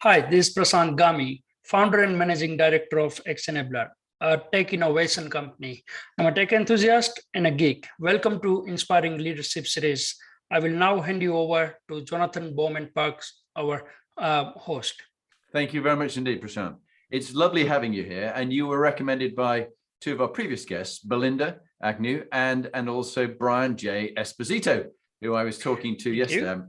Hi, this is Prashant Gami, founder and managing director of xenabler, a tech innovation company. I'm a tech enthusiast and a geek. Welcome to Inspiring Leadership Series. I will now hand you over to Jonathan Bowman-Perks, our host. Thank you very much indeed, Prashant. It's lovely having you here, and you were recommended by two of our previous guests, Belinda Agnew and also Brian J. Esposito, who I was talking to yesterday.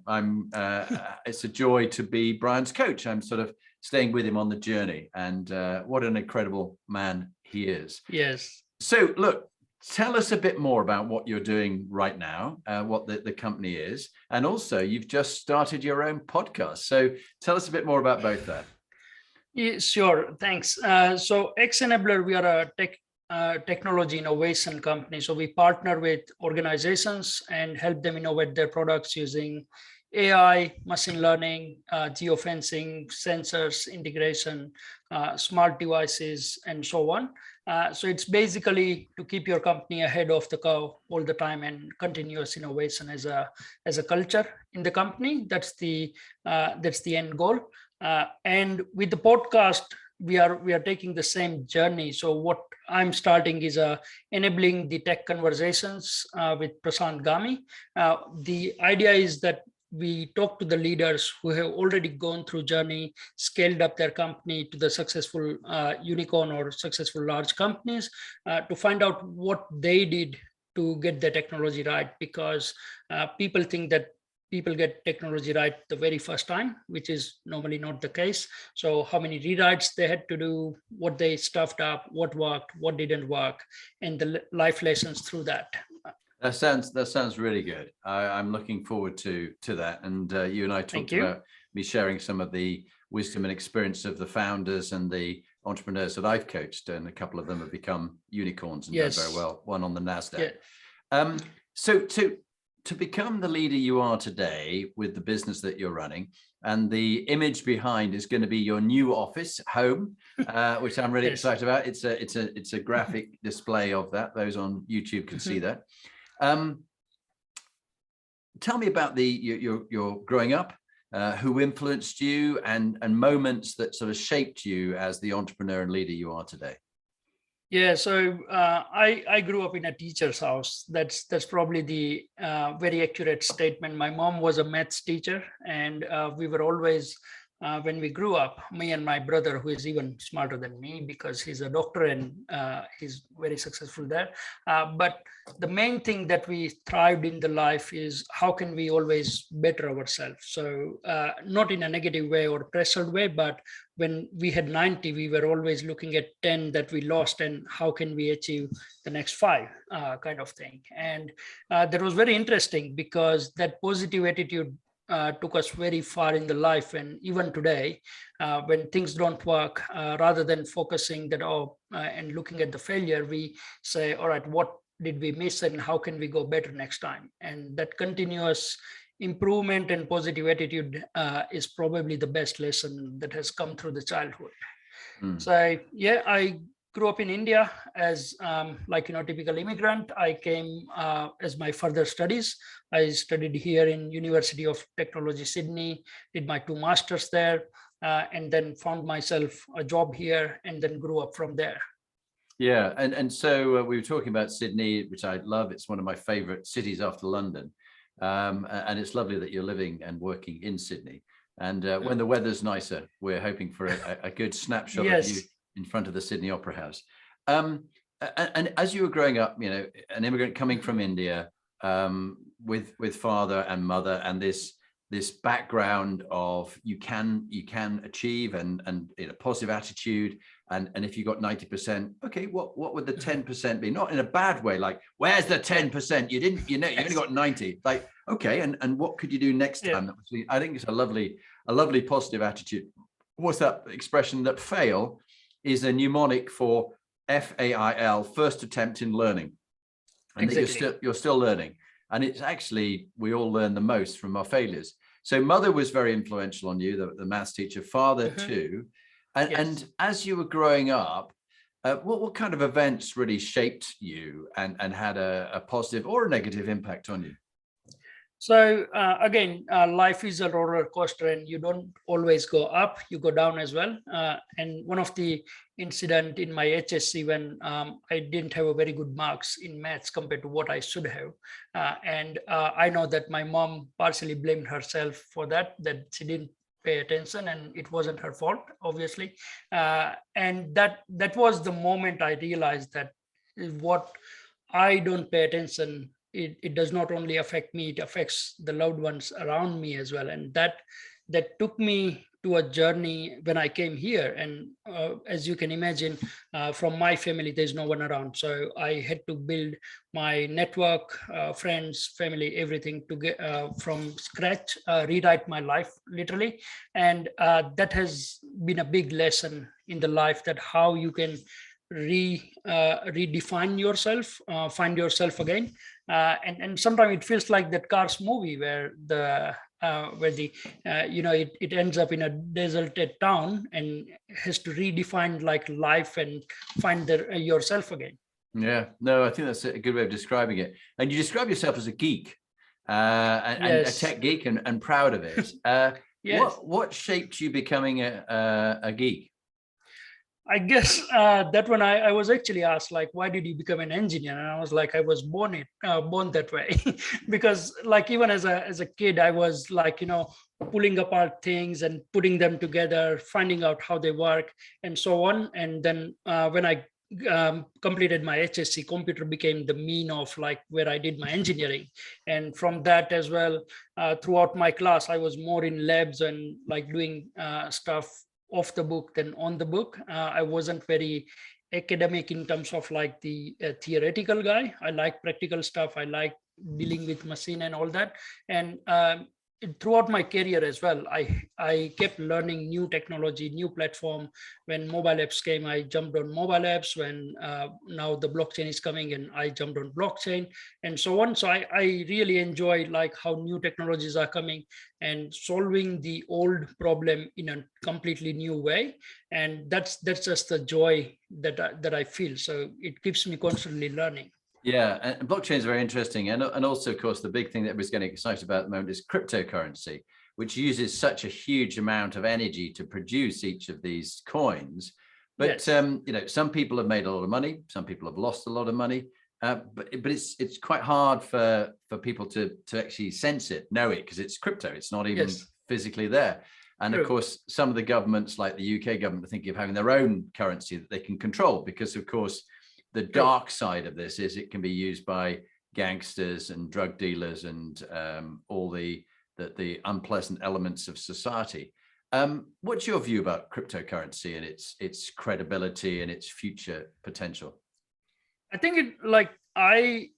It's a joy to be Brian's coach. I'm sort of staying with him on the journey, and what an incredible man he is. Yes. So look, tell us a bit more about what you're doing right now, what the company is, and also you've just started your own podcast. So tell us a bit more about both that. Yeah, sure, thanks. So xenabler, we are a technology innovation company. So we partner with organizations and help them innovate their products using AI, machine learning, geofencing, sensors, integration, smart devices, and so on. So it's basically to keep your company ahead of the curve all the time, and continuous innovation as a culture in the company. That's the end goal. And with the podcast, we are taking the same journey. So what I'm starting is enabling the tech conversations with Prashant Gami. The idea is that we talk to the leaders who have already gone through journey, scaled up their company to the successful unicorn or successful large companies, to find out what they did to get the technology right, because people think that people get technology right the very first time, which is normally not the case. So how many rewrites they had to do, what they stuffed up, what worked, what didn't work, and the life lessons through that. That sounds really good. I'm looking forward to that. And you and I talked about me sharing some of the wisdom and experience of the founders and the entrepreneurs that I've coached, and a couple of them have become unicorns and done very well. One on the NASDAQ. Yeah. So to become the leader you are today with the business that you're running, and the image behind is going to be your new office home, which I'm really excited about. It's a graphic display of that. Those on YouTube can see that. Tell me about your growing up, who influenced you, and moments that sort of shaped you as the entrepreneur and leader you are today. Yeah, so I grew up in a teacher's house. That's probably the very accurate statement. My mom was a maths teacher, and we were always, when we grew up, me and my brother, who is even smarter than me because he's a doctor and he's very successful there. But the main thing that we thrived in the life is how can we always better ourselves. So not in a negative way or pressured way, but when we had 90, we were always looking at 10 that we lost, and how can we achieve the next 5 kind of thing. And that was very interesting because that positive attitude took us very far in the life. And even today, when things don't work, rather than focusing that and looking at the failure, we say, all right, what did we miss and how can we go better next time? And that continuous improvement and positive attitude is probably the best lesson that has come through the childhood. So yeah, I grew up in India as typical immigrant. I came as my further studies. I studied here in University of Technology, Sydney, did my 2 masters there, and then found myself a job here, and then grew up from there. Yeah, and so we were talking about Sydney, which I love. It's one of my favorite cities after London. And it's lovely that you're living and working in Sydney. And when the weather's nicer, we're hoping for a good snapshot of you in front of the Sydney Opera House. And as you were growing up, you know, an immigrant coming from India, with father and mother, and this background of you can achieve and in a positive attitude, and if you got 90%, okay, what would the 10% be? Not in a bad way, like where's the 10%? You only got 90. Like, okay, and what could you do next time? I think it's a lovely positive attitude. What's that expression? That fail is a mnemonic for FAIL, first attempt in learning, and that you're still learning. And it's actually, we all learn the most from our failures. So mother was very influential on you, the maths teacher, father too. And as you were growing up, what kind of events really shaped you and had a positive or a negative impact on you? So again, life is a roller coaster, and you don't always go up; you go down as well. And one of the incident in my HSC when I didn't have a very good marks in maths compared to what I should have, and I know that my mom partially blamed herself for that. That she didn't pay attention, and it wasn't her fault, obviously. And that was the moment I realized that what I don't pay attention, it does not only affect me, it affects the loved ones around me as well. And that took me to a journey when I came here. And as you can imagine, from my family, there's no one around. So I had to build my network, friends, family, everything to get from scratch, rewrite my life literally. And that has been a big lesson in the life, that how you can redefine yourself, find yourself again. And sometimes it feels like that Cars movie where the it ends up in a deserted town and has to redefine like life and find yourself again. Yeah, no, I think that's a good way of describing it. And you describe yourself as a geek, and a Yes. tech geek, and proud of it. Yes. What shaped you becoming a geek? I guess that when I was actually asked, like, why did you become an engineer? And I was like, I was born that way. Because like even as a kid, I was like, pulling apart things and putting them together, finding out how they work and so on. And then when I completed my HSC, computer became the mean of like where I did my engineering. And from that as well, throughout my class, I was more in labs and like doing stuff off the book than on the book. I wasn't very academic in terms of like the theoretical guy. I like practical stuff. I like dealing with machine and all that. And throughout my career as well, I kept learning new technology, new platform. When mobile apps came, I jumped on mobile apps. When now the blockchain is coming, and I jumped on blockchain and so on. So I really enjoy like how new technologies are coming and solving the old problem in a completely new way. And that's just the joy that I feel. So it keeps me constantly learning. Yeah, and blockchain is very interesting. And also, of course, the big thing that everybody's getting excited about at the moment is cryptocurrency, which uses such a huge amount of energy to produce each of these coins. But, Yes. Some people have made a lot of money. Some people have lost a lot of money. But it's quite hard for people to actually sense it, know it, because it's crypto. It's not even Yes. physically there. And True. of course, some of the governments, like the UK government, are thinking of having their own currency that they can control, because, of course, the dark side of this is it can be used by gangsters and drug dealers and all the unpleasant elements of society. What's your view about cryptocurrency and its credibility and its future potential? I think I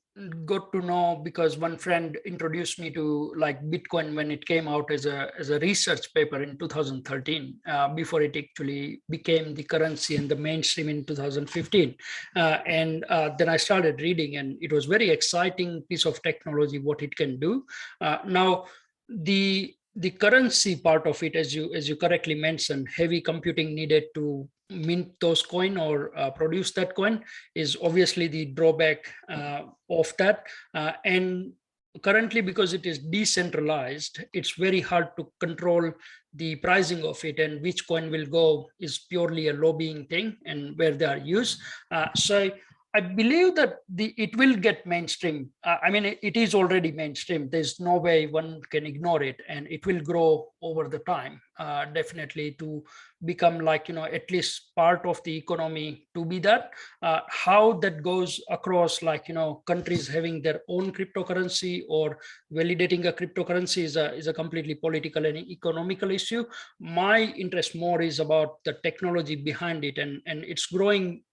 got to know because one friend introduced me to like Bitcoin when it came out as a research paper in 2013, before it actually became the currency and the mainstream in 2015. And then I started reading, and it was very exciting piece of technology, what it can do. Now, the currency part of it, as you correctly mentioned, heavy computing needed to mint those coin or produce that coin is obviously the drawback of that. And currently, because it is decentralized, it's very hard to control the pricing of it, and which coin will go is purely a lobbying thing and where they are used. So I believe that it will get mainstream. I mean, it is already mainstream. There's no way one can ignore it, and it will grow over the time, definitely, to become like, at least part of the economy to be that. How that goes across, like, countries having their own cryptocurrency or validating a cryptocurrency is a completely political and economical issue. My interest more is about the technology behind it, and it's growing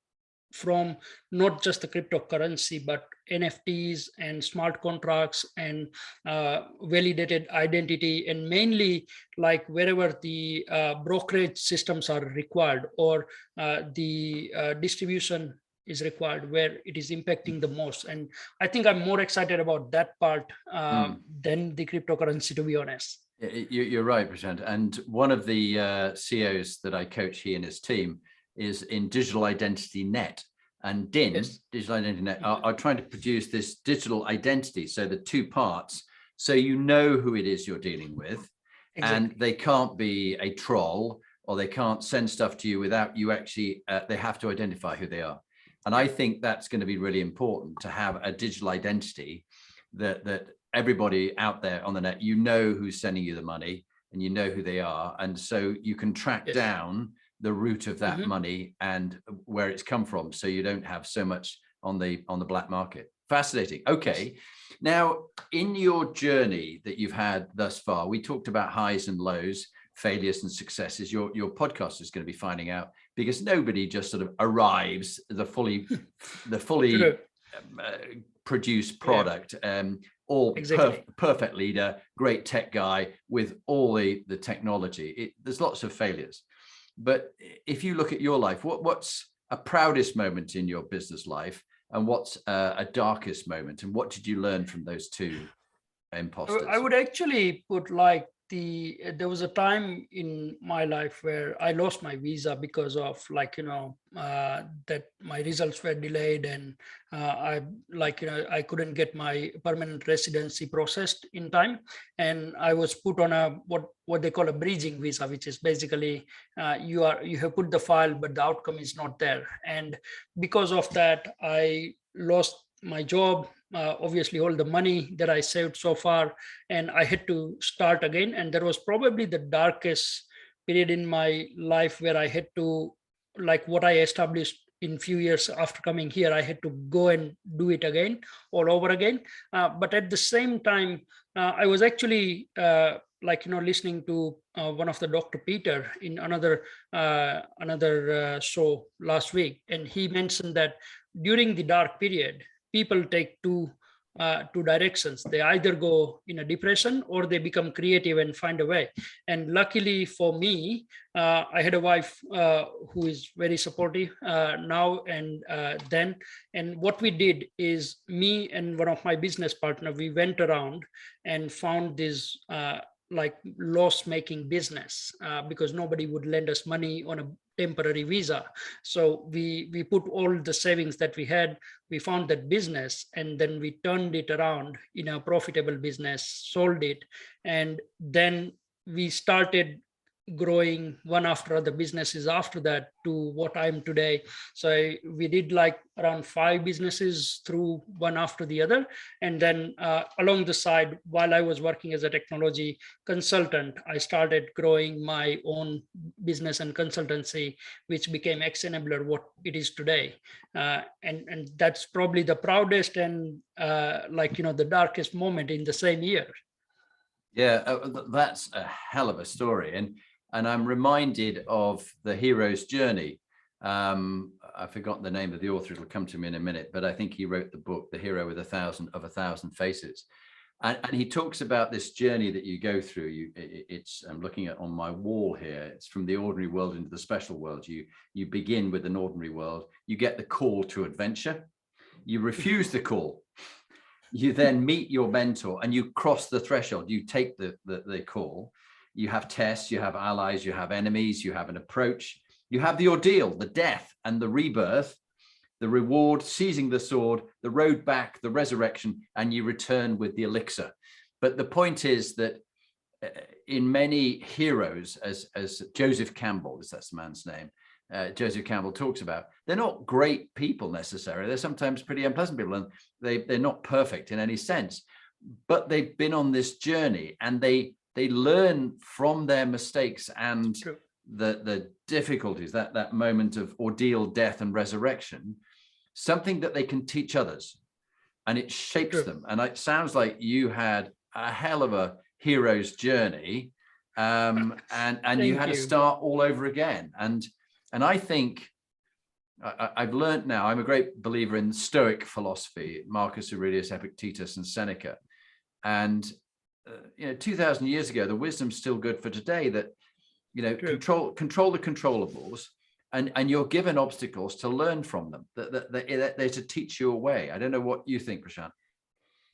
from not just the cryptocurrency, but NFTs and smart contracts and validated identity, and mainly like wherever the brokerage systems are required, or the distribution is required, where it is impacting the most. And I think I'm more excited about that part than the cryptocurrency, to be honest. You're right, Prashant. And one of the CEOs that I coach, he and his team, is in Digital Identity Net. And DIN, Yes. Digital Identity Net, are trying to produce this digital identity. So the two parts. So you know who it is you're dealing with. Exactly. And they can't be a troll, or they can't send stuff to you without you actually, they have to identify who they are. And I think that's going to be really important, to have a digital identity that everybody out there on the net, you know who's sending you the money and you know who they are. And so you can track Yes. down the root of that Mhm. money and where it's come from. So you don't have so much on the black market. Fascinating. Okay. Now, in your journey that you've had thus far, we talked about highs and lows, failures and successes. Your podcast is going to be finding out, because nobody just sort of arrives the fully True. produced product, all Exactly. perfect leader, great tech guy with all the technology. There's lots of failures. But if you look at your life, what's a proudest moment in your business life, and what's a darkest moment, and what did you learn from those two imposters? I would actually put like there was a time in my life where I lost my visa because of that my results were delayed, and I couldn't get my permanent residency processed in time, and I was put on a what they call a bridging visa, which is basically you have put the file but the outcome is not there, and because of that I lost my job, obviously all the money that I saved so far, and I had to start again. And that was probably the darkest period in my life, where I had to, like what I established in few years after coming here, I had to go and do it again, all over again. But at the same time, I was actually listening to one of the Dr. Peter in another show last week, and he mentioned that during the dark period, people take two directions. They either go in a depression or they become creative and find a way. And luckily for me, I had a wife who is very supportive now and then. And what we did is, me and one of my business partner, we went around and found this loss making business because nobody would lend us money on a temporary visa. So we put all the savings that we had, we found that business, and then we turned it around in a profitable business, sold it, and then we started growing one after other businesses after that to what I'm today. So we did like around 5 businesses through one after the other. And then along the side, while I was working as a technology consultant, I started growing my own business and consultancy, which became xenabler, what it is today. And that's probably the proudest and the darkest moment in the same year. Yeah, that's a hell of a story. And I'm reminded of the hero's journey. I forgot the name of the author, it'll come to me in a minute, but I think he wrote the book, The Hero with a Thousand Faces. And he talks about this journey that you go through. I'm looking at on my wall here. It's from the ordinary world into the special world. You begin with an ordinary world. You get the call to adventure. You refuse the call. You then meet your mentor and you cross the threshold. You take the call. You have tests, you have allies, you have enemies, you have an approach, you have the ordeal, the death and the rebirth, the reward, seizing the sword, the road back, the resurrection, and you return with the elixir. But the point is that in many heroes, as Joseph Campbell, that's the man's name, Joseph Campbell talks about, they're not great people necessarily. They're sometimes pretty unpleasant people, and they're not perfect in any sense, but they've been on this journey and they learn from their mistakes and True. the difficulties, that moment of ordeal, death and resurrection, something that they can teach others, and it shapes True. them. And it sounds like you had a hell of a hero's journey, and you had to start all over again. And I think I've learned now, I'm a great believer in Stoic philosophy, Marcus Aurelius, Epictetus and Seneca. And 2,000 years ago, the wisdom's still good for today, that control the controllables, and you're given obstacles to learn from them, that they're to teach you a way. I don't know what you think, Prashant.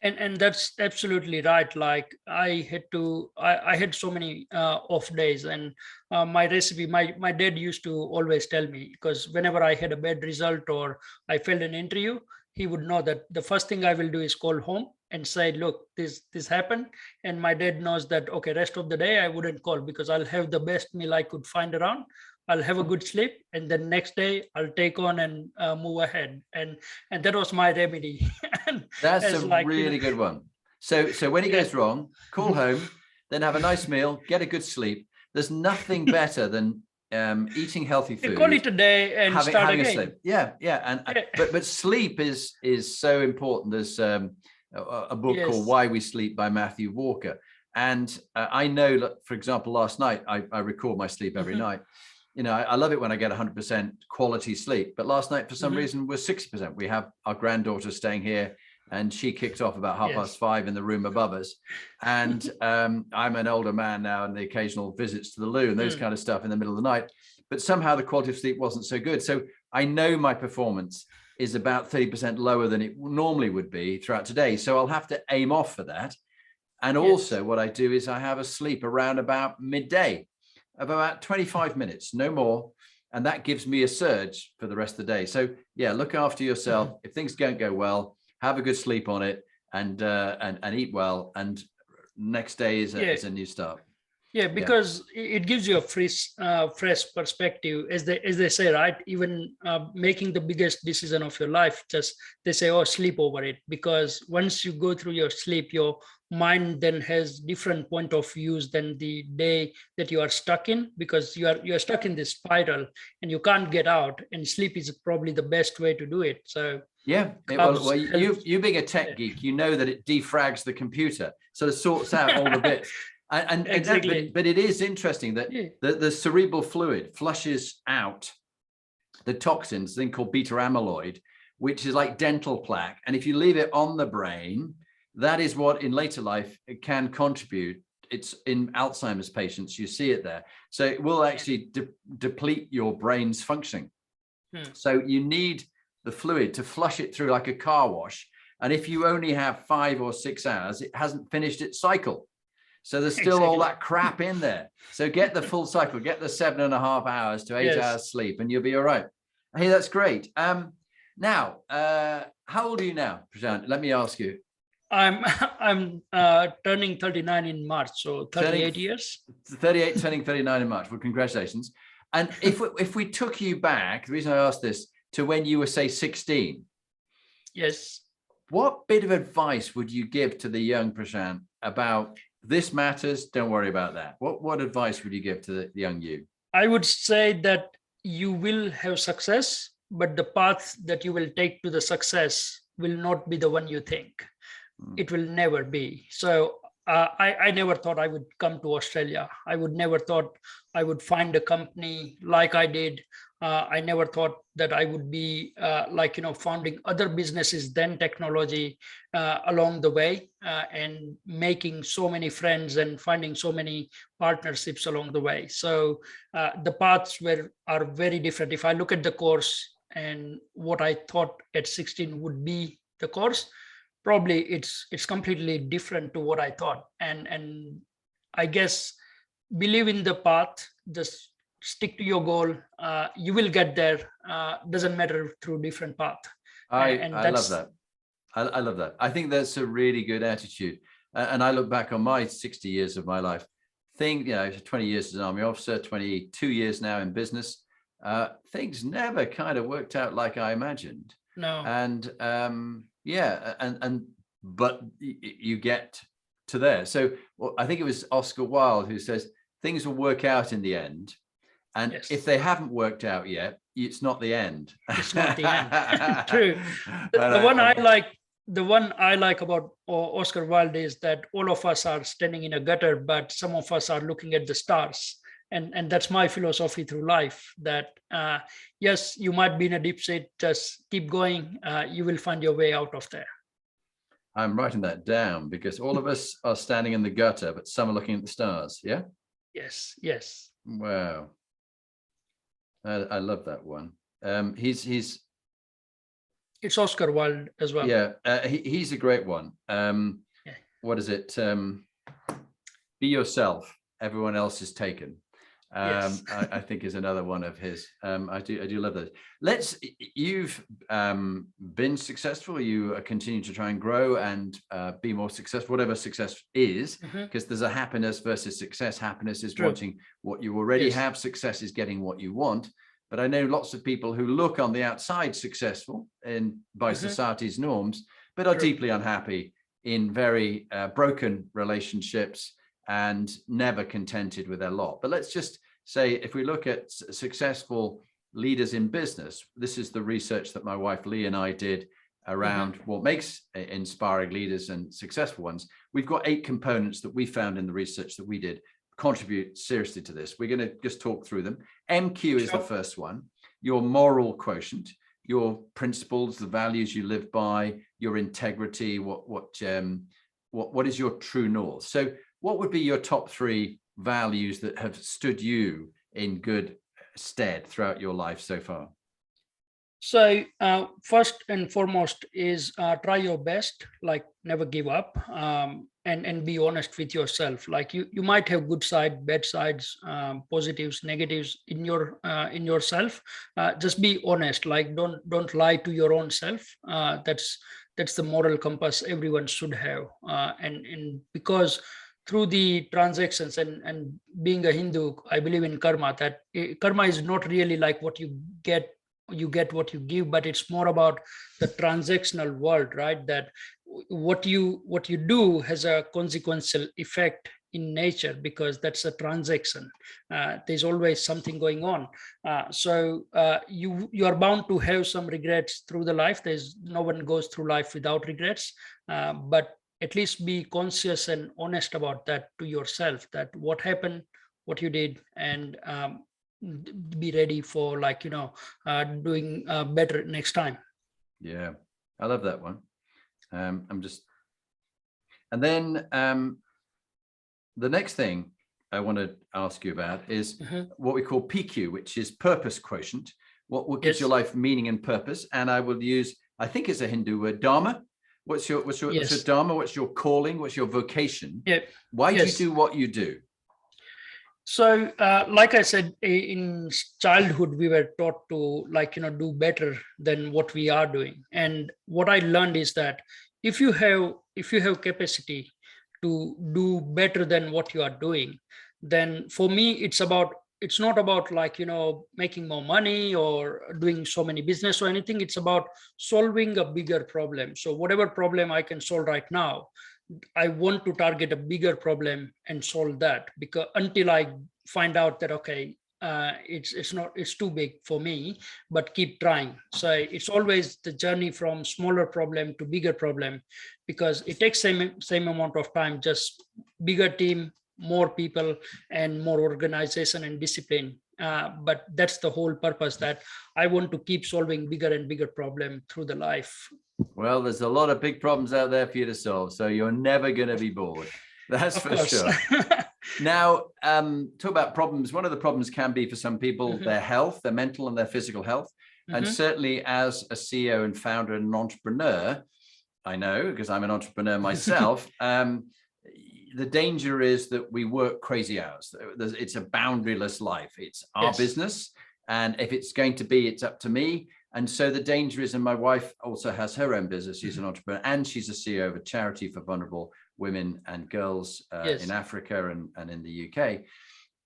And that's absolutely right. Like I had so many off days, and my recipe, my dad used to always tell me, because whenever I had a bad result or I failed an interview, he would know that the first thing I will do is call home and say, look, this happened, and my dad knows that, okay, rest of the day I wouldn't call because I'll have the best meal I could find around. I'll have a good sleep, and then next day I'll take on and move ahead. And that was my remedy. And That's a like, really good one. So when it goes wrong, call home, then have a nice meal, get a good sleep. There's nothing better than eating healthy food. Call it a day and start again. A sleep. Yeah. But sleep is so important. There's a book called Why We Sleep by Matthew Walker. And I know that, for example, last night, I record my sleep every night. You know, I love it when I get 100% quality sleep. But last night, for some reason, was 60%. We have our granddaughter staying here, and she kicked off about 5:30 in the room above us. And I'm an older man now, and the occasional visits to the loo and those kind of stuff in the middle of the night. But somehow the quality of sleep wasn't so good. So I know my performance is about 30% lower than it normally would be throughout today. So I'll have to aim off for that. And also what I do is I have a sleep around about midday of about 25 minutes, no more. And that gives me a surge for the rest of the day. So yeah, look after yourself. If things don't go well, have a good sleep on it, and eat well. And next day is a new start. Yeah, because it gives you a fresh perspective, as they say, right? Even making the biggest decision of your life, just they say, oh, sleep over it. Because once you go through your sleep, your mind then has different point of views than the day that you are stuck in, because you are stuck in this spiral and you can't get out. And sleep is probably the best way to do it. So yeah, well, you being a tech geek, you know that it defrags the computer, sort of sorts out all the bits. And exactly. But it is interesting that the cerebral fluid flushes out the toxins, thing called beta amyloid, which is like dental plaque. And if you leave it on the brain, that is what in later life it can contribute. It's in Alzheimer's patients, you see it there. So it will actually deplete your brain's functioning. So you need the fluid to flush it through like a car wash. And if you only have 5 or 6 hours, it hasn't finished its cycle. So there's still all that crap in there. So get the full cycle, get the 7.5 hours to 8 hours sleep, and you'll be all right. Hey, that's great. Now, how old are you now, Prashant? Let me ask you. I'm turning 39 in March, so 38 years. 38, turning 39 in March. Well, congratulations. And if we took you back, the reason I asked this, to when you were, say, 16. Yes. What bit of advice would you give to the young Prashant about this matters, don't worry about that? What advice would you give to the young you? I would say that you will have success, but the path that you will take to the success will not be the one you think. It will never be. So I never thought I would come to Australia. I would never thought I would find a company like I did. I never thought that I would be founding other businesses than technology along the way, and making so many friends and finding so many partnerships along the way. So the paths are very different. If I look at the course and what I thought at 16 would be the course, probably it's completely different to what I thought. And I guess believe in the path, just stick to your goal. You will get there. Doesn't matter through different path. I love that. I love that. I think that's a really good attitude. And I look back on my 60 years of my life, 20 years as an army officer, 22 years now in business. Things never kind of worked out like I imagined. No. And but you get to there. So I think it was Oscar Wilde who says things will work out in the end. And if they haven't worked out yet, it's not the end. It's not the end. True. The one I like about Oscar Wilde is that all of us are standing in a gutter, but some of us are looking at the stars. And that's my philosophy through life, that yes, you might be in a deep state, just keep going. You will find your way out of there. I'm writing that down because all of us are standing in the gutter, but some are looking at the stars. Yeah. Yes. Wow. I love that one. It's Oscar Wilde as well. Yeah, he's a great one. What is it? Be yourself. Everyone else is taken. Yes. I think is another one of his. I do love those. You've been successful. You continue to try and grow and be more successful, whatever success is, because there's a happiness versus success. Happiness is True. wanting what you already Yes. have. Success is getting what you want. But I know lots of people who look on the outside successful by society's norms, but are True. deeply unhappy in very broken relationships and never contented with their lot. But let's just say, if we look at successful leaders in business, this is the research that my wife Lee and I did around what makes inspiring leaders and successful ones. We've got 8 components that we found in the research that we did contribute seriously to this. We're going to just talk through them. MQ is the first one, your moral quotient, your principles, the values you live by, your integrity, what is your true north. So what would be your top 3 values that have stood you in good stead throughout your life so far? So first and foremost is try your best, like never give up, and be honest with yourself. Like you might have good side, bad sides, positives, negatives in yourself. Just be honest. Like don't lie to your own self. That's the moral compass everyone should have. And because through the transactions and being a Hindu, I believe in karma. That karma is not really like what you get what you give, but it's more about the transactional world, right? That what you do has a consequential effect in nature, because that's a transaction. There's always something going on. So you are bound to have some regrets through the life. There's no one goes through life without regrets, but at least be conscious and honest about that to yourself, that what happened, what you did, and be ready for doing better next time. Yeah, I love that one. And then the next thing I want to ask you about is what we call PQ, which is purpose quotient. What gives your life meaning and purpose? And I will use, I think it's a Hindu word, dharma. What's your dharma? What's your calling? What's your vocation? Why do you do what you do? So, like I said, in childhood, we were taught to do better than what we are doing. And what I learned is that if you have capacity to do better than what you are doing, then for me, it's not about making more money or doing so many business or anything. It's about solving a bigger problem. So whatever problem I can solve right now, I want to target a bigger problem and solve that, because until I find out that, okay, it's too big for me, but keep trying. So it's always the journey from smaller problem to bigger problem, because it takes same amount of time, just bigger team, more people, and more organization and discipline. But that's the whole purpose, that I want to keep solving bigger and bigger problem through the life. Well, there's a lot of big problems out there for you to solve, so you're never going to be bored. That's for sure. Now, talk about problems. One of the problems can be for some people their health, their mental and their physical health. And certainly as a CEO and founder and an entrepreneur, I know, because I'm an entrepreneur myself, the danger is that we work crazy hours. It's a boundaryless life. It's our business. And if it's going to be, it's up to me. And so the danger is, and my wife also has her own business. She's an entrepreneur and she's a CEO of a charity for vulnerable women and girls in Africa and in the UK.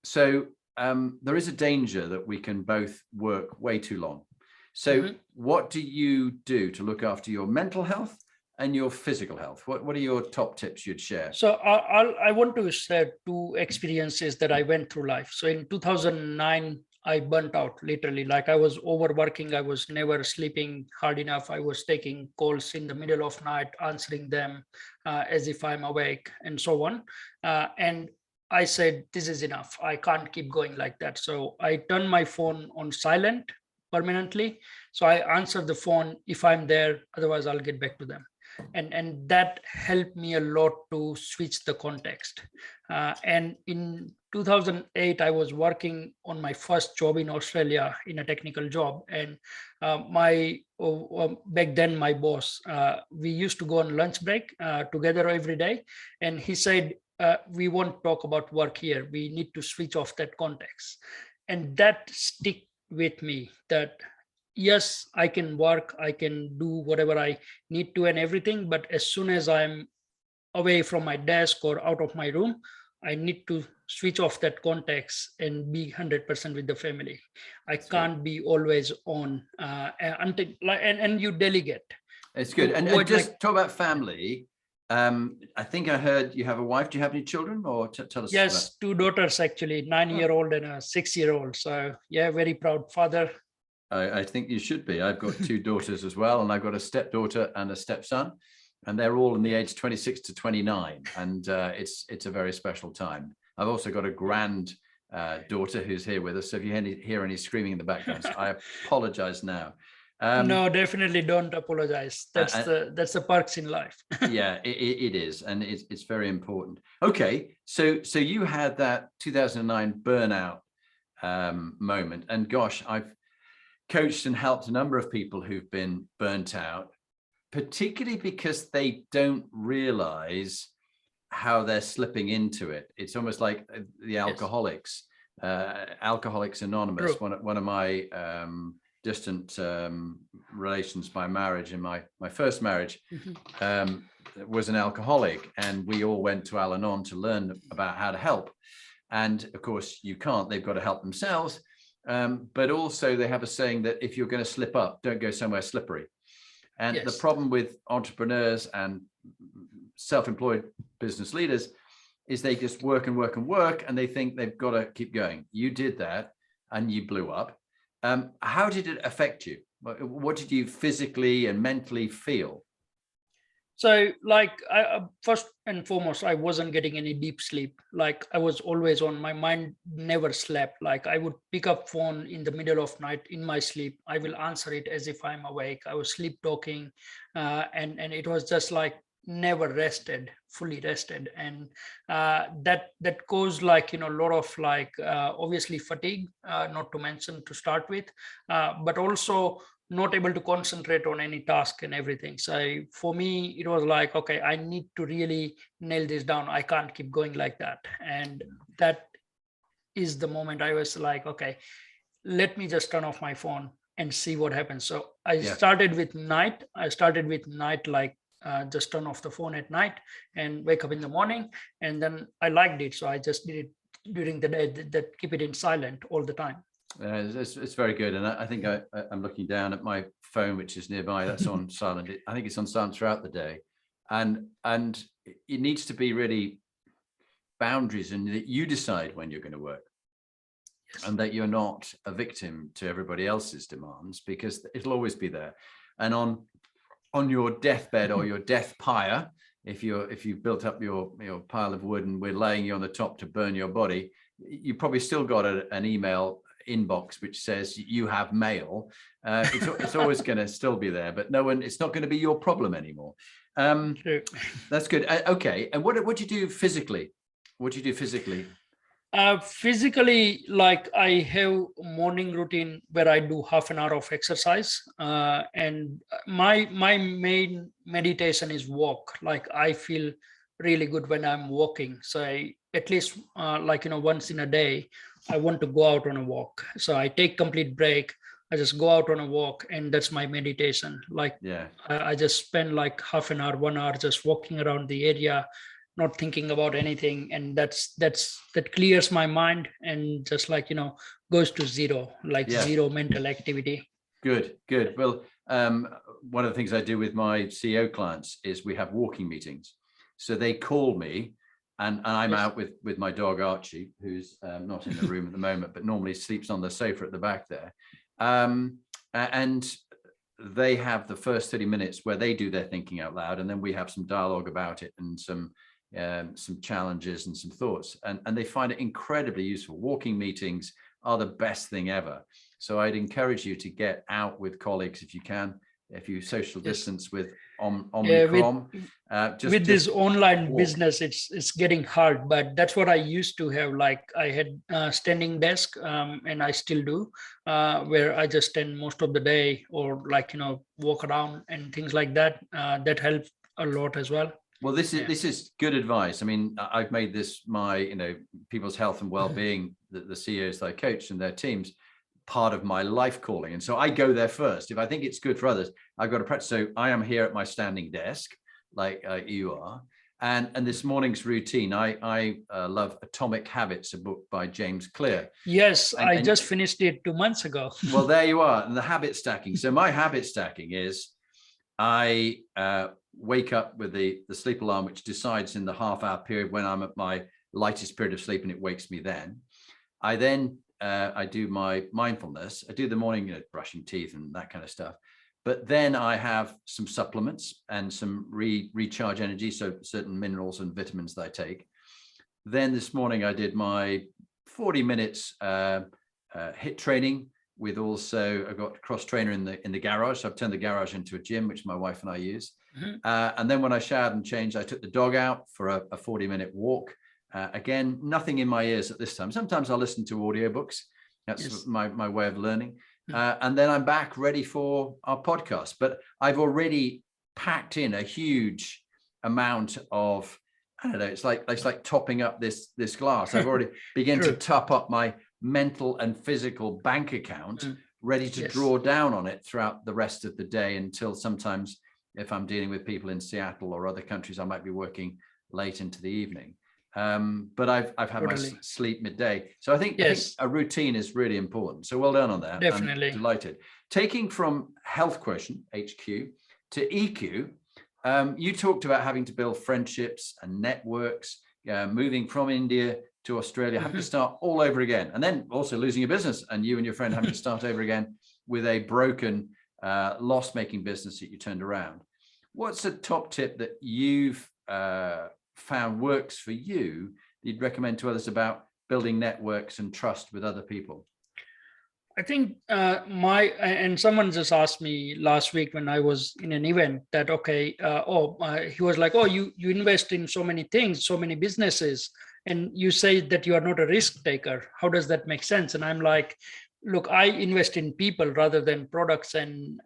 So there is a danger that we can both work way too long. So what do you do to look after your mental health and your physical health? What are your top tips you'd share? So I want to share 2 experiences that I went through life. So in 2009, I burnt out, literally. Like, I was overworking. I was never sleeping hard enough. I was taking calls in the middle of night, answering them as if I'm awake, and so on. And I said, this is enough. I can't keep going like that. So I turned my phone on silent permanently. So I answer the phone if I'm there, otherwise I'll get back to them. And that helped me a lot to switch the context. And in 2008, I was working on my first job in Australia in a technical job. And back then, my boss, we used to go on lunch break together every day. And he said, we won't talk about work here. We need to switch off that context. And that stick with me, that yes, I can work, I can do whatever I need to and everything, but as soon as I'm away from my desk or out of my room, I need to switch off that context and be 100% with the family. I That's can't be always on until and you delegate. It's good. And Avoid, just like, talk about family. I think I heard you have a wife. Do you have any children, or tell us about? yes, two daughters actually, 9-year-old and a 6-year-old. So yeah, very proud father. I think you should be. I've got two daughters as well, and I've got a stepdaughter and a stepson, and they're all in the age 26 to 29, and it's a very special time. I've also got a grand daughter who's here with us. So if you hear any screaming in the background, so I apologize now. No, definitely don't apologize. That's the perks in life. Yeah, it is, and it's very important. Okay, so you had that 2009 burnout moment, and gosh, I've coached and helped a number of people who've been burnt out, particularly because they don't realize how they're slipping into it. It's almost like the alcoholics, Alcoholics Anonymous. True. One of my distant relations by marriage, in my first marriage, was an alcoholic, and we all went to Al-Anon to learn about how to help. And of course you can't, they've got to help themselves. But also they have a saying that if you're going to slip up, don't go somewhere slippery. And Yes. the problem with entrepreneurs and self-employed business leaders is they just work and work and work, and they think they've got to keep going. You did that and you blew up. How did it affect you? What did you physically and mentally feel? So, like, first and foremost, I wasn't getting any deep sleep. Like, I was always on. My mind never slept. Like, I would pick up phone in the middle of night in my sleep. I will answer it as if I'm awake. I was sleep talking, and it was just like never rested, fully rested, and that caused, like, a lot of, like, obviously fatigue, not to mention to start with, but also not able to concentrate on any task and everything. So for me, it was like, okay, I need to really nail this down. I can't keep going like that. And that is the moment I was like, okay, let me just turn off my phone and see what happens. So I started with night. Like, just turn off the phone at night and wake up in the morning. And then I liked it. So I just did it during the day, that keep it in silent all the time. It's very good. And I think I'm looking down at my phone, which is nearby. That's on silent. I think it's on silent throughout the day. And it needs to be really boundaries, and that you decide when you're going to work. Yes. And that you're not a victim to everybody else's demands, because it'll always be there. And on your deathbed or your death pyre, if you've built up your pile of wood and we're laying you on the top to burn your body, you probably still got an email inbox which says you have mail. It's always going to still be there, but it's not going to be your problem anymore. That's good. Okay. And what do you do physically? Physically, like, I have a morning routine where I do half an hour of exercise, and my main meditation is walk. Like, I feel really good when I'm walking. So at least once in a day, I want to go out on a walk. So I take complete break. I just go out on a walk, and that's my meditation. Like, I just spend like half an hour, 1 hour just walking around the area, not thinking about anything. And that clears my mind and just goes to zero, zero mental activity. Good. Well, one of the things I do with my CEO clients is we have walking meetings. So they call me, and I'm out with my dog Archie, who's not in the room at the moment, but normally sleeps on the sofa at the back there. And they have the first 30 minutes where they do their thinking out loud, and then we have some dialogue about it and some challenges and some thoughts, and they find it incredibly useful. Walking meetings are the best thing ever. So I'd encourage you to get out with colleagues if you can, if you social distance with Omicron. With this online business, it's getting hard, but that's what I used to have. Like, I had a standing desk, and I still do, where I just spend most of the day, or walk around and things like that. That helped a lot as well. Well, this is good advice. I mean, I've made this my, people's health and well-being, the CEOs that I coach and their teams, part of my life calling. And so I go there first. If I think it's good for others, I've got to practice. So I am here at my standing desk, like you are. And this morning's routine, I love Atomic Habits, a book by James Clear. Yes, I just finished it 2 months ago. Well, there you are. And the habit stacking. So my habit stacking is I wake up with the sleep alarm, which decides in the half-hour period when I'm at my lightest period of sleep, and it wakes me then. I then I do my mindfulness. I do the morning, brushing teeth and that kind of stuff. But then I have some supplements and some recharge energy, so certain minerals and vitamins that I take. Then this morning I did my 40 minutes HIIT training with also, I've got a cross trainer in the garage. So I've turned the garage into a gym, which my wife and I use. And then when I showered and changed, I took the dog out for a 40-minute walk. Again, nothing in my ears at this time. Sometimes I'll listen to audiobooks. That's my way of learning. And then I'm back ready for our podcast. But I've already packed in a huge amount of, I don't know, it's like topping up this glass. I've already begun to top up my mental and physical bank account, ready to draw down on it throughout the rest of the day, until sometimes if I'm dealing with people in Seattle or other countries, I might be working late into the evening. But I've had my sleep midday. So I think a routine is really important. So well done on that. Definitely. I'm delighted. Taking from health quotient, HQ, to EQ, you talked about having to build friendships and networks, moving from India to Australia, having to start all over again, and then also losing your business, and you and your friend having to start over again with a broken, loss-making business that you turned around. What's a top tip that you've found works for you, you'd recommend to others about building networks and trust with other people? I think and someone just asked me last week when I was in an event that, he was like, you invest in so many things, so many businesses, and you say that you are not a risk taker. How does that make sense? And I'm like, look, I invest in people rather than products and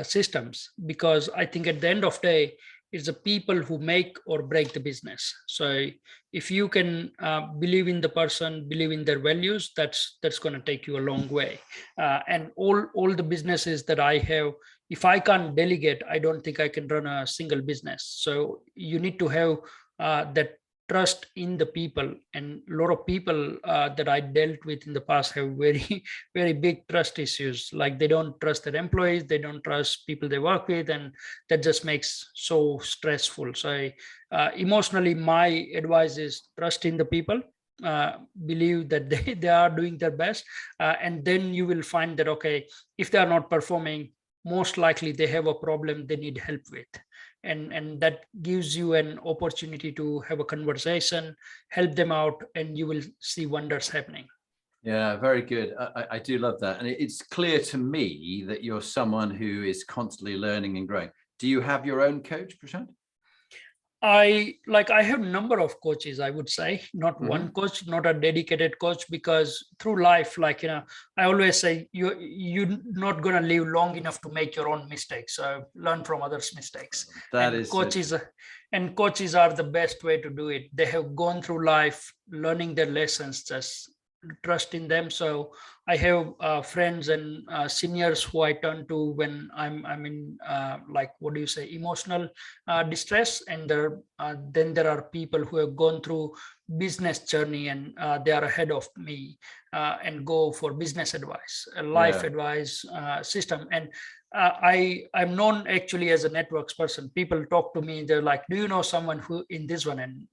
systems, because I think at the end of the day, it's the people who make or break the business. So if you can believe in the person, believe in their values, that's going to take you a long way. And all the businesses that I have, if I can't delegate, I don't think I can run a single business. So you need to have that trust in the people, and a lot of people that I dealt with in the past have very, very big trust issues. Like they don't trust their employees, they don't trust people they work with, and that just makes so stressful. So emotionally, my advice is trust in the people, believe that they are doing their best, and then you will find that, if they are not performing, most likely they have a problem they need help with. And that gives you an opportunity to have a conversation, help them out, and you will see wonders happening. Yeah, very good. I do love that. And it's clear to me that you're someone who is constantly learning and growing. Do you have your own coach, Prashant? I have a number of coaches, I would say, not one coach, not a dedicated coach, because through life, I always say, you're not going to live long enough to make your own mistakes. So learn from others' mistakes. Coaches are the best way to do it. They have gone through life, learning their lessons, just trust in them. So I have friends and seniors who I turn to when I'm in emotional distress, and then there are people who have gone through business journey and they are ahead of me and go for business advice, life advice system. And I'm known actually as a networks person. People talk to me, they're like, do you know someone who in this one? And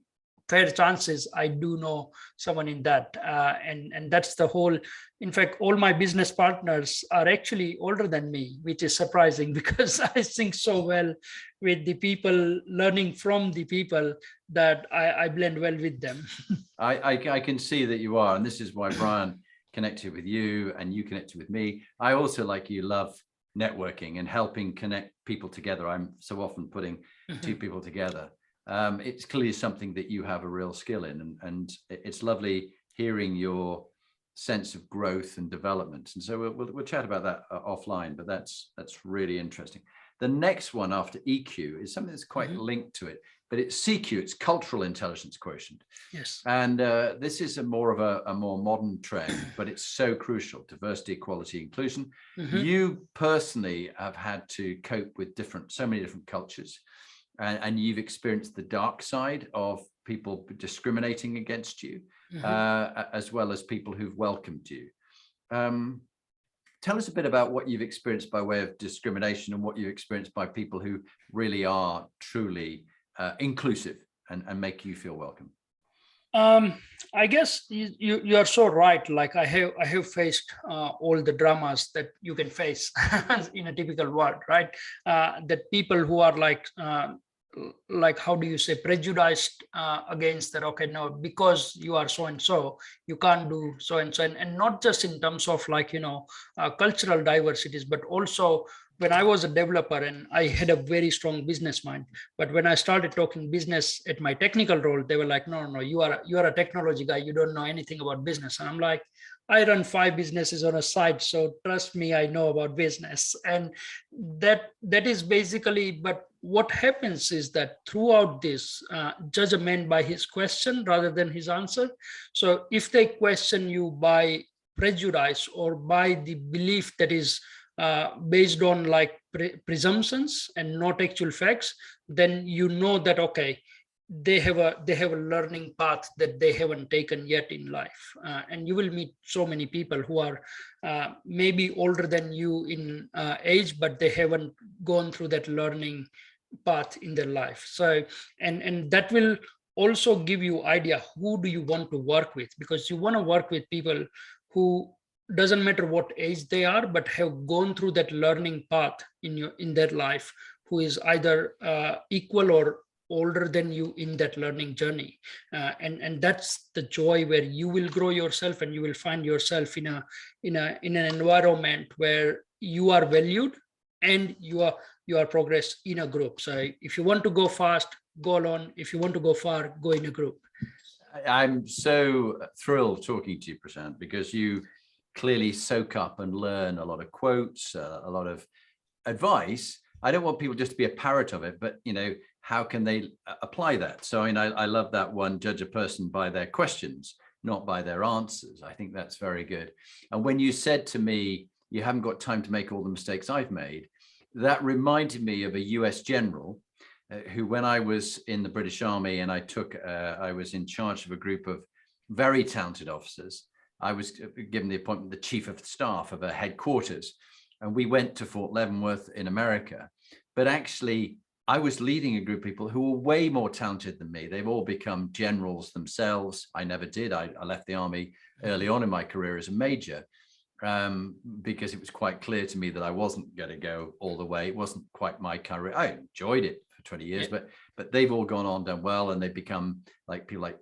fair chances I do know someone in that, and that's the whole. In fact, all my business partners are actually older than me, which is surprising because I sync so well with the people, learning from the people, that I blend well with them. I can see that you are, and this is why Brian connected with you and you connected with me. I also, like you, love networking and helping connect people together. I'm so often putting two people together. It's clearly something that you have a real skill in, and it's lovely hearing your sense of growth and development. And so we'll chat about that offline, but that's really interesting. The next one after EQ is something that's quite linked to it, but it's CQ, it's cultural intelligence quotient. Yes. And this is a more modern trend, but it's so crucial: diversity, equality, inclusion. You personally have had to cope with so many different cultures, and you've experienced the dark side of people discriminating against you, as well as people who've welcomed you. Tell us a bit about what you've experienced by way of discrimination and what you've experienced by people who really are truly inclusive and make you feel welcome. I guess you are so right. Like I have faced all the dramas that you can face in a typical world, right? That people who are like how do you say, prejudiced against that. Okay, no, because you are so and so, you can't do so and so, and not just in terms of like cultural diversities, but also when I was a developer and I had a very strong business mind, but when I started talking business at my technical role, they were like, no, you are a technology guy, you don't know anything about business. And I'm like, I run 5 businesses on a side, so trust me, I know about business. And that is basically, but what happens is that throughout this, judge a man by his question rather than his answer. So if they question you by prejudice or by the belief that is based on like presumptions and not actual facts, then you know that, okay, they have a learning path that they haven't taken yet in life. And you will meet so many people who are maybe older than you in age, but they haven't gone through that learning path in their life. So and that will also give you idea who do you want to work with, because you want to work with people who, doesn't matter what age they are, but have gone through that learning path in their life, who is either equal or older than you in that learning journey. And that's the joy where you will grow yourself, and you will find yourself in an environment where you are valued and you are progress in a group. So if you want to go fast, go alone. If you want to go far, go in a group. I'm so thrilled talking to you, Prashant, because you clearly soak up and learn a lot of quotes, a lot of advice. I don't want people just to be a parrot of it, but how can they apply that? So I love that one: judge a person by their questions, not by their answers. I think that's very good. And when you said to me, you haven't got time to make all the mistakes I've made, that reminded me of a US general who, when I was in the British Army and I was in charge of a group of very talented officers, I was given the appointment, the chief of staff of a headquarters, and we went to Fort Leavenworth in America. But actually, I was leading a group of people who were way more talented than me. They've all become generals themselves. I never did. I left the army early on in my career as a major, because it was quite clear to me that I wasn't going to go all the way. It wasn't quite my career. I enjoyed it for 20 years, but they've all gone on, done well, and they've become like people like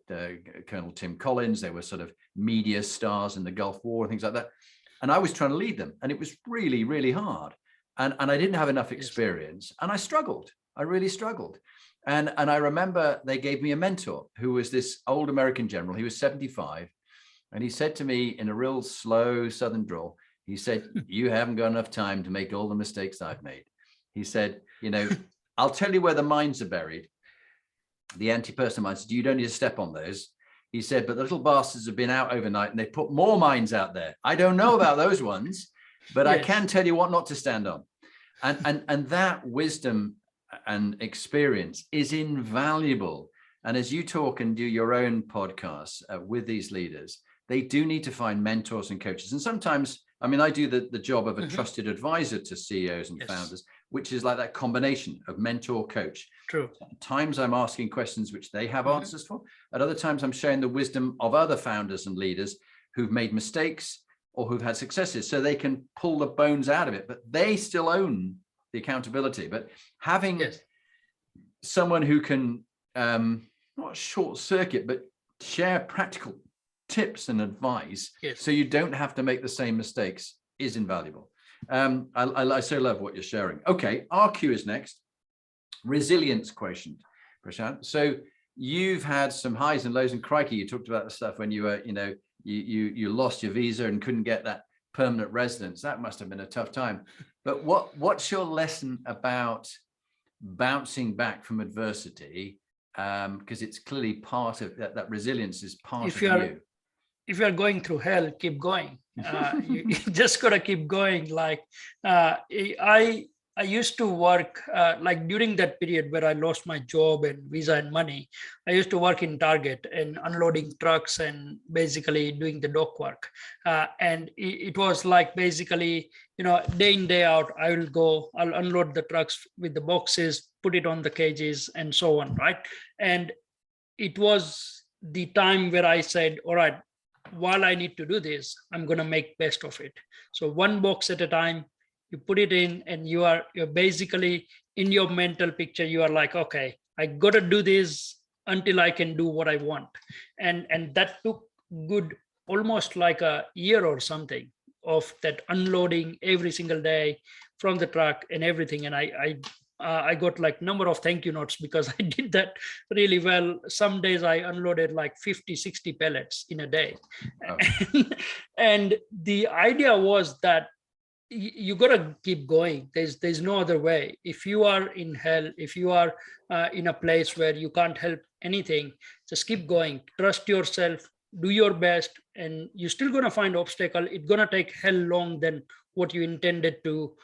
Colonel Tim Collins. They were sort of media stars in the Gulf War and things like that. And I was trying to lead them, and it was really, really hard. And I didn't have enough experience, and I struggled. I really struggled. And I remember they gave me a mentor who was this old American general. He was 75. And he said to me in a real slow Southern drawl, he said, you haven't got enough time to make all the mistakes I've made. He said, I'll tell you where the mines are buried. The anti-personnel mines, you don't need to step on those. He said, but the little bastards have been out overnight and they put more mines out there. I don't know about those ones, but I can tell you what not to stand on. And that wisdom and experience is invaluable. And as you talk and do your own podcasts with these leaders, they do need to find mentors and coaches. And sometimes, I do the job of a trusted advisor to CEOs and founders, which is like that combination of mentor, coach. True. At times I'm asking questions which they have answers for. At other times I'm sharing the wisdom of other founders and leaders who've made mistakes or who've had successes, so they can pull the bones out of it, but they still own the accountability. But having someone who can not short circuit, but share practical tips and advice so you don't have to make the same mistakes is invaluable. I so love what you're sharing. Okay, RQ is next. Resilience quotient, Prashant. So you've had some highs and lows, and crikey, you talked about the stuff when you were, you lost your visa and couldn't get that permanent residence. That must have been a tough time. But what's your lesson about bouncing back from adversity? Because it's clearly part of that resilience is part of you. If you're going through hell, keep going. You just gotta keep going. Like I used to work like during that period where I lost my job and visa and money. I used to work in Target and unloading trucks and basically doing the dock work. And it was like basically, day in, day out, I'll unload the trucks with the boxes, put it on the cages and so on, right? And it was the time where I said, all right, while I need to do this, I'm going to make best of it. So one box at a time, you put it in, and you're basically in your mental picture, you are like, okay, I got to do this until I can do what I want. And that took good, almost like a year or something of that unloading every single day from the truck and everything. And I got like number of thank you notes because I did that really well. Some days I unloaded like 50, 60 pellets in a day. Oh. And the idea was that you got to keep going. There's no other way. If you are in hell, if you are in a place where you can't help anything, just keep going. Trust yourself, do your best, and you're still going to find obstacle. It's going to take hell long than what you intended to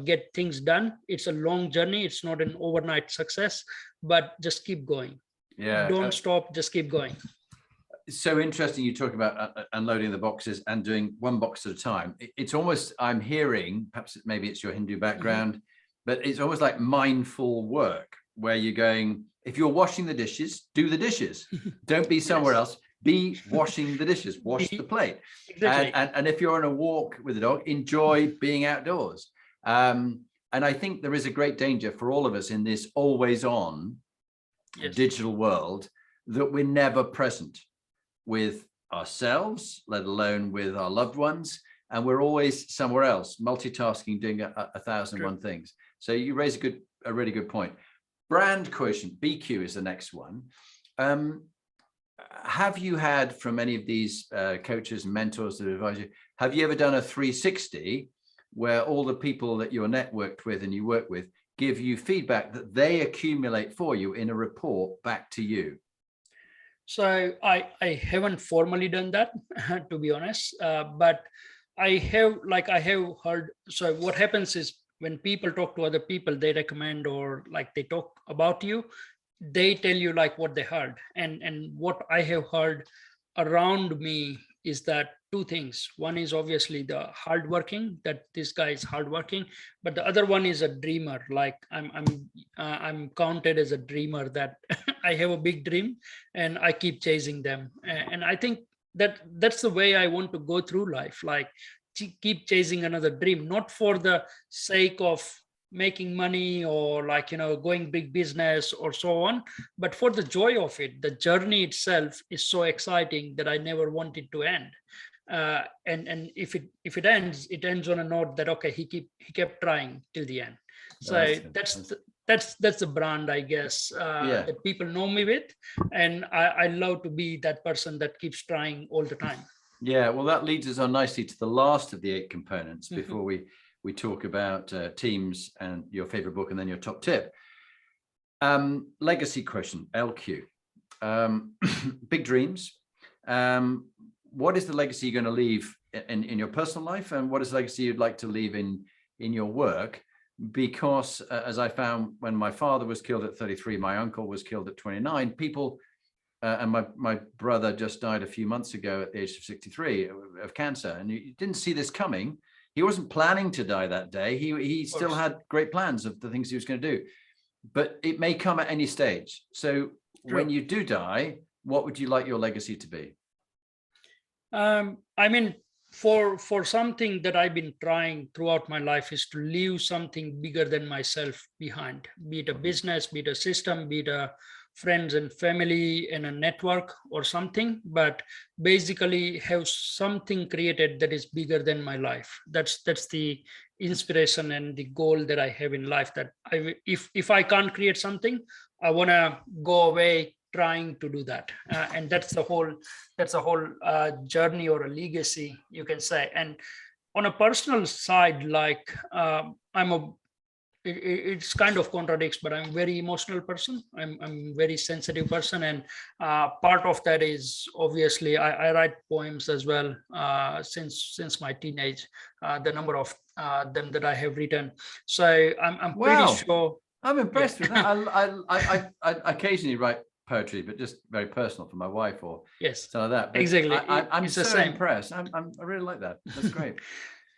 get things done. It's a long journey. It's not an overnight success, but just keep going. Yeah. Don't stop, just keep going. It's so interesting you talk about unloading the boxes and doing one box at a time. It's almost, I'm hearing, perhaps maybe it's your Hindu background, but it's almost like mindful work where you're going, if you're washing the dishes, do the dishes. Don't be somewhere else. Be washing the dishes, wash the plate. Exactly. And if you're on a walk with a dog, enjoy being outdoors. And I think there is a great danger for all of us in this always on digital world that we're never present with ourselves, let alone with our loved ones. And we're always somewhere else, multitasking, doing a thousand and one things. So you raise a really good point. Brand quotient, BQ is the next one. Have you had from any of these coaches and mentors that advise you, have you ever done a 360 where all the people that you're networked with and you work with give you feedback that they accumulate for you in a report back to you? So I haven't formally done that, to be honest, but I have heard. So what happens is when people talk to other people, they recommend or like they talk about you, they tell you like what they heard. And what I have heard around me is that two things. One is obviously the hardworking, that this guy is hardworking, but the other one is a dreamer. Like I'm counted as a dreamer, that I have a big dream and I keep chasing them. And I think that's the way I want to go through life. Like keep chasing another dream, not for the sake of making money or going big business or so on, but for the joy of it. The journey itself is so exciting that I never want it to end. And if it ends, it ends on a note that okay, he kept trying till the end. So that's the brand, I guess, that people know me with, and I love to be that person that keeps trying all the time. Yeah, well, that leads us on nicely to the last of the 8 components before we talk about teams and your favorite book and then your top tip. Legacy question, LQ. Big dreams. What is the legacy you're going to leave in your personal life, and what is the legacy you'd like to leave in your work? Because as I found when my father was killed at 33, my uncle was killed at 29, people, and my brother just died a few months ago at the age of 63 of cancer, and you didn't see this coming. He wasn't planning to die that day. He still had great plans of the things he was going to do, but it may come at any stage. So when you do die, what would you like your legacy to be? I mean, for something that I've been trying throughout my life is to leave something bigger than myself behind, be it a business, be it a system, be it a friends and family and a network or something, but basically have something created that is bigger than my life. That's the inspiration and the goal that I have in life, that if I can't create something, I want to go away, trying to do that. And that's the whole journey or a legacy, you can say. And on a personal side, like it's kind of contradicts, but I'm a very emotional person. I'm a very sensitive person, and part of that is obviously I write poems as well since my teenage. The number of them that I have written, so I'm Wow. pretty sure. I'm impressed with that. I occasionally write poetry, but just very personal for my wife or something like that. But exactly. I'm it's so the same. impressed. I really like that. That's great.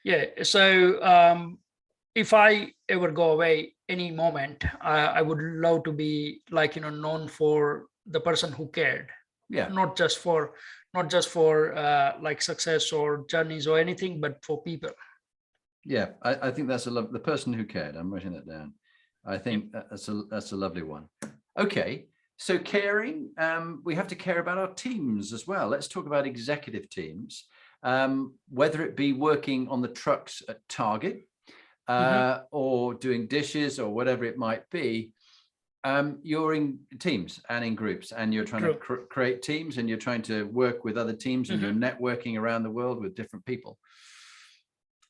Yeah. So if I ever go away any moment, I would love to be like, known for the person who cared. Yeah. Not just for like success or journeys or anything, but for people. Yeah, I think that's the person who cared. I'm writing that down. I think that's a lovely one. Okay, so caring, we have to care about our teams as well. Let's talk about executive teams, whether it be working on the trucks at Target or doing dishes or whatever it might be. You're in teams and in groups, and you're trying to create teams, and you're trying to work with other teams, and you're networking around the world with different people.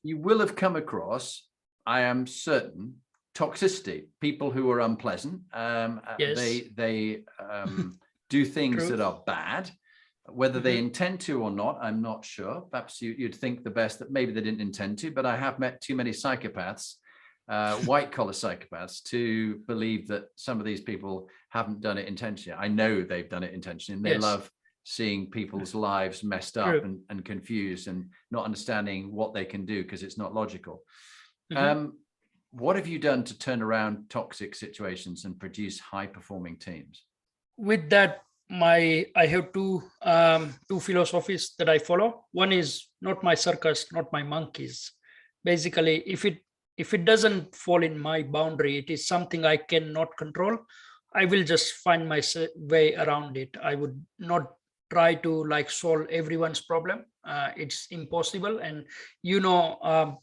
You will have come across, I am certain, toxicity, people who are unpleasant. They do things that are bad, whether they intend to or not, I'm not sure. Perhaps you'd think the best that maybe they didn't intend to, but I have met too many psychopaths, white collar psychopaths, to believe that some of these people haven't done it intentionally. I know they've done it intentionally, and they love seeing people's lives messed up and confused and not understanding what they can do because it's not logical. What have you done to turn around toxic situations and produce high performing teams? With that, I have two philosophies that I follow. One is not my circus, not my monkeys. Basically, if it doesn't fall in my boundary, it is something I cannot control, I will just find my way around it. I would not try to like solve everyone's problem. It's impossible. And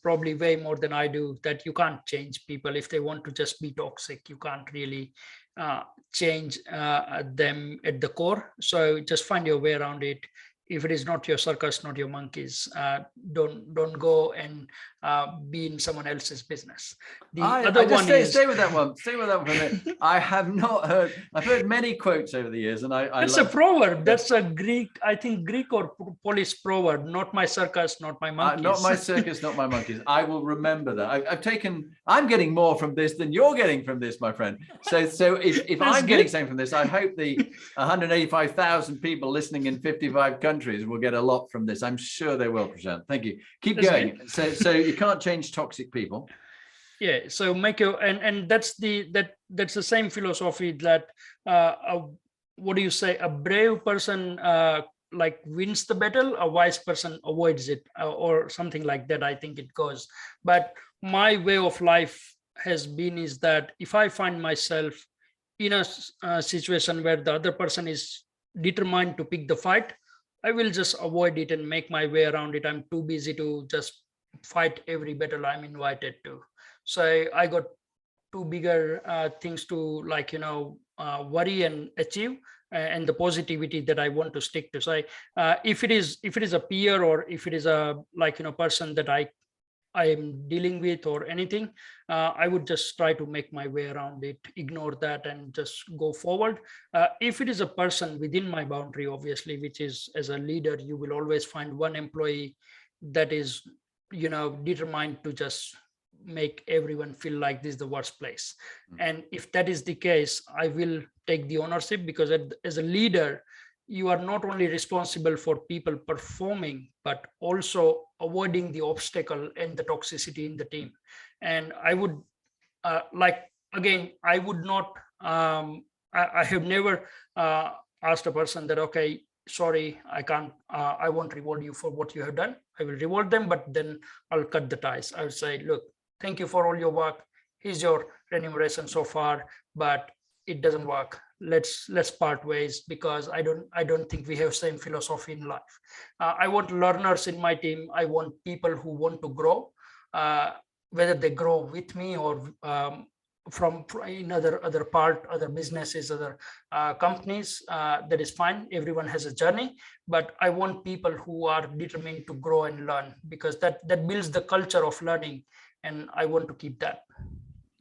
probably way more than I do that you can't change people. If they want to just be toxic, you can't really change them at the core. So just find your way around it. If it is not your circus, not your monkeys, don't go and be in someone else's business. Stay with that one. Stay with that one for a minute. I have not heard. I've heard many quotes over the years, and that's a proverb. That's a Greek, I think Greek or Polish proverb. Not my circus, not my monkeys. Not my circus, not my monkeys. I will remember that. I'm getting more from this than you're getting from this, my friend. So if I'm getting something from this, I hope the 185,000 people listening in 55 countries will get a lot from this. I'm sure they will, Prashant. Thank you. Keep going. So you can't change toxic people. Yeah. So make your and that's the same philosophy that what do you say? A brave person like wins the battle, a wise person avoids it, or something like that. I think it goes. But my way of life has been is that if I find myself in a situation where the other person is determined to pick the fight, I will just avoid it and make my way around it. I'm too busy to just fight every battle I'm invited to. So I got two bigger things to worry and achieve, and the positivity that I want to stick to. So if it is a peer, or if it is a person that I am dealing with or anything, I would just try to make my way around it, ignore that, and just go forward. If it is a person within my boundary, obviously, which is as a leader, you will always find one employee that is, determined to just make everyone feel like this is the worst place. And if that is the case, I will take the ownership, because as a leader, you are not only responsible for people performing, but also avoiding the obstacle and the toxicity in the team. And I would I would not, I have never asked a person that, okay, sorry, I can't, I won't reward you for what you have done. I will reward them, but then I'll cut the ties. I would say, look, thank you for all your work. Here's your remuneration so far, but it doesn't work. Let's part ways, because I don't think we have same philosophy in life. I want learners in my team. I want people who want to grow, whether they grow with me or from in other businesses, other companies, that is fine. Everyone has a journey, but I want people who are determined to grow and learn, because that builds the culture of learning, and I want to keep that.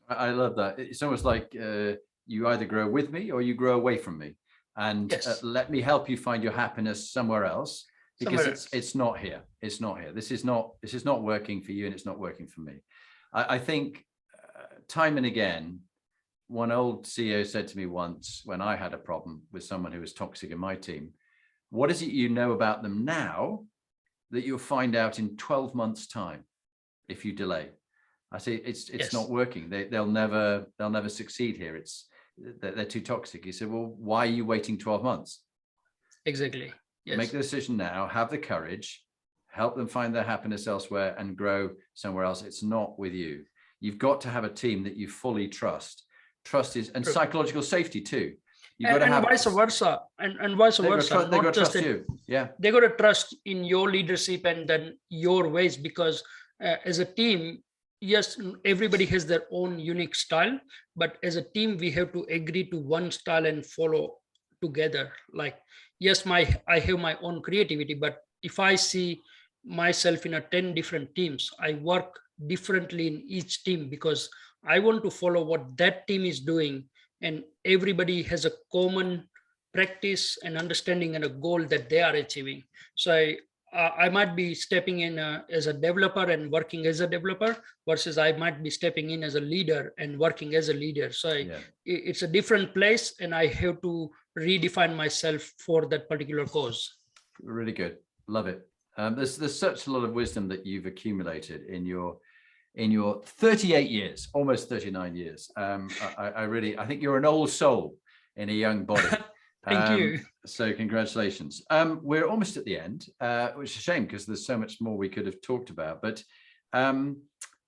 I love that. It's almost like you either grow with me or you grow away from me, and Yes. let me help you find your happiness somewhere else, because Somewhere else. it's not here. It's not here. This is not working for you, and it's not working for me. I think time and again, one old CEO said to me once when I had a problem with someone who was toxic in my team, what is it you know about them now that you'll find out in 12 months time if you delay? I say it's Yes. not working. They'll never succeed here. They're too toxic. He said, well, why are you waiting 12 months? Exactly. Yes. Make the decision now, have the courage, help them find their happiness elsewhere and grow somewhere else. It's not with you. You've got to have a team that you fully trust. Trust is, and True. Psychological safety too. You've and, got to have vice versa, and vice versa. They've got to Not just trust you. Yeah. they got to trust in your leadership and then your ways, because as a team, yes, everybody has their own unique style, but as a team we have to agree to one style and follow together. Like, yes, I have my own creativity, but if I see myself in a 10 different teams, I work differently in each team, because I want to follow what that team is doing, and everybody has a common practice and understanding and a goal that they are achieving. So I might be stepping in as a developer and working as a developer, versus I might be stepping in as a leader and working as a leader. So Yeah. it's a different place, and I have to redefine myself for that particular cause. Really good. Love it. There's such a lot of wisdom that you've accumulated in your 38 years, almost 39 years. I think you're an old soul in a young body. Thank you. So congratulations. We're almost at the end, which is a shame because there's so much more we could have talked about. But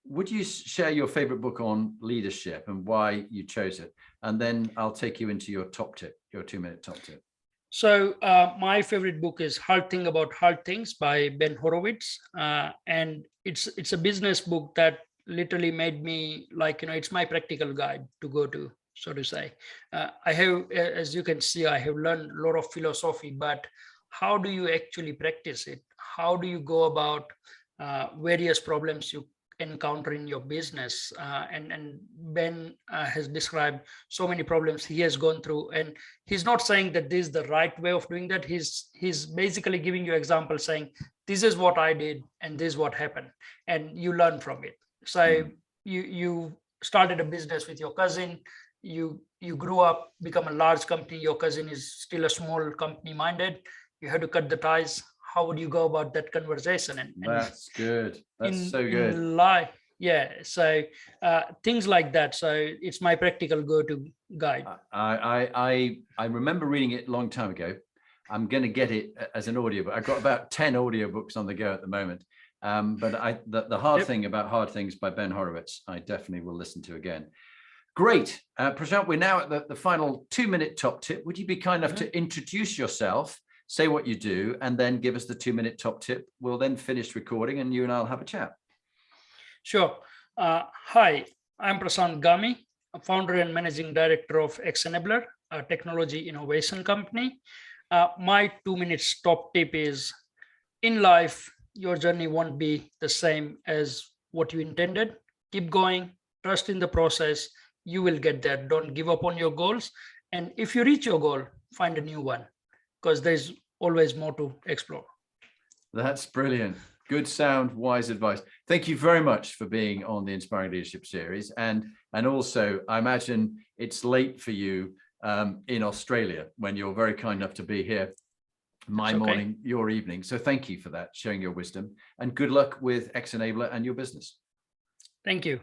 would you share your favorite book on leadership and why you chose it? And then I'll take you into your top tip, your 2-minute top tip. So my favorite book is Hard Thing About Hard Things by Ben Horowitz. And it's a business book that literally made me like, it's my practical guide to go to, so to say. I have, as you can see, I have learned a lot of philosophy, but how do you actually practice it? How do you go about various problems you encounter in your business? And Ben has described so many problems he has gone through, and he's not saying that this is the right way of doing that. He's basically giving you examples, saying this is what I did and this is what happened, and you learn from it. So you started a business with your cousin, you grew up, become a large company, your cousin is still a small company minded, you had to cut the ties. How would you go about that conversation? And that's good. That's so good. In life, yeah. So things like that. So it's my practical go-to guide. I remember reading it a long time ago. I'm going to get it as an audiobook. I've got about 10 audiobooks on the go at the moment. But the hard thing about Hard Things by Ben Horowitz, I definitely will listen to again. Great. Prashant, we're now at the final 2-minute top tip. Would you be kind enough to introduce yourself, say what you do, and then give us the 2-minute top tip? We'll then finish recording and you and I'll have a chat. Sure. Hi, I'm Prashant Gami, a founder and managing director of xenabler, a technology innovation company. My 2 minutes top tip is, in life, your journey won't be the same as what you intended. Keep going, trust in the process. You will get there. Don't give up on your goals. And if you reach your goal, find a new one, because there's always more to explore. That's brilliant. Good sound, wise advice. Thank you very much for being on the Inspiring Leadership series. And also, I imagine it's late for you in Australia when you're very kind enough to be here. My morning, your evening. So thank you for that, sharing your wisdom, and good luck with xenabler and your business. Thank you.